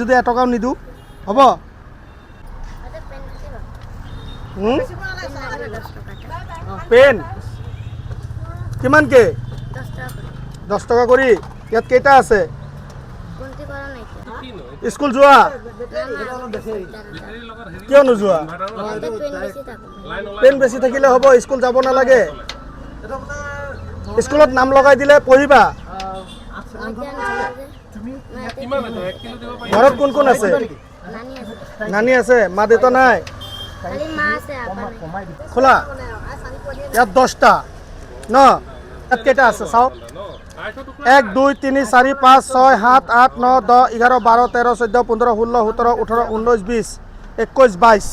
যদি এটকাও নিদিওঁ হ'ব? পেন কিমানকে? 10 টকা কৰি। ইয়াত কেইটা আছে? স্কুল যোৱা? কিয় নোযোৱা? পেন বেছি থাকিলে হ'ব, স্কুল যাব নালাগে। স্কুলত নাম লগাই দিলে পঢ়িবা। ঘৰত কোন কোন আছে? নানি আছে, মা দেউতা নাই? খোলা ইয়াত 10টা ন? ইয়াত কেইটা আছে চাওক? 1 2 3 4 5 6 7 8 9 10 11 12 13 14 15 16 17 18 19 20 21 22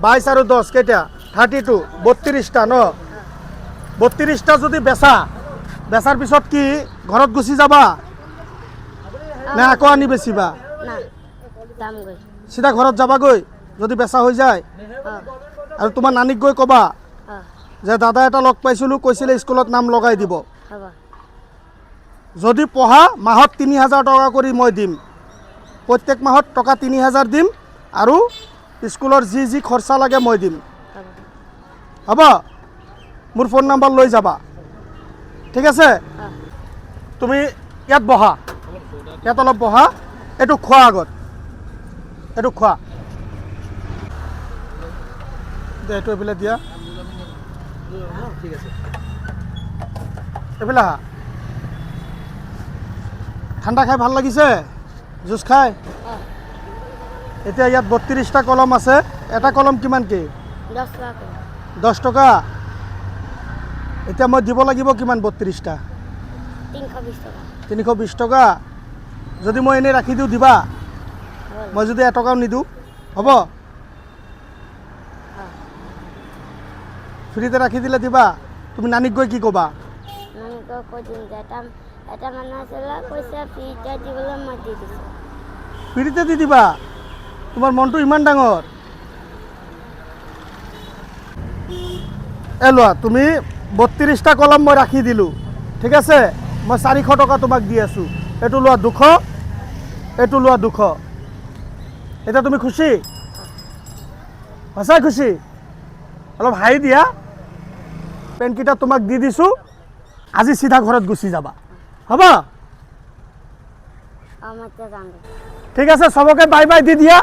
22 আৰু 10 কেইটা? 32 32টা ন? 32টা যদি বেচাৰ পিছত কি ঘৰত গুচি যাবা নে আকৌ আনি বেচিবা? চিধা ঘৰত যাবাগৈ যদি বেচা হৈ যায়? আৰু তোমাৰ নানিক গৈ ক'বা যে দাদা এটা লগ পাইছিলোঁ, কৈছিলে স্কুলত নাম লগাই দিব। যদি পঢ়া মাহত 3000 টকা কৰি মই দিম, প্ৰত্যেক মাহত টকা 3000 দিম আৰু স্কুলৰ যি খৰচা লাগে মই দিম। হ'ব? মোৰ ফোন নাম্বাৰ লৈ যাবা, ঠিক আছে? তুমি ইয়াত বহা, ইয়াত অলপ বহা। এইটো খোৱা আগত, এইটো খোৱা। এইটো এইফালে দিয়া, ঠিক আছে। এইফালে আহা। ঠাণ্ডা খাই ভাল লাগিছে? জুচ খাই? এতিয়া ইয়াত 32টা কলম আছে। এটা কলম কিমানকৈ? 10 টকা। এতিয়া মই দিব লাগিব কিমান? 32টা 320 টকা। যদি মই এনেই ৰাখি দিওঁ দিবা? মই যদি এটকাও নিদিওঁ হ'ব? ফ্ৰীতে ৰাখি দিলে দিবা? তুমি নানিক গৈ কি ক'বা? ফ্ৰীতে দি দিবা? তোমাৰ মনটো ইমান ডাঙৰ? লোৱা তুমি 32টা কলম মই ৰাখি দিলোঁ, ঠিক আছে? মই 400 টকা তোমাক দি আছোঁ। এইটো লোৱা 200, এইটো লোৱা 200। এতিয়া তুমি খুচি? সঁচাই খুচি? অলপ হাঁহি দিয়া। পেনকেইটা তোমাক দি দিছোঁ, আজি চিধা ঘৰত গুচি যাবা, হ'ব? ঠিক আছে, চবকে বাই বাই দি দিয়া।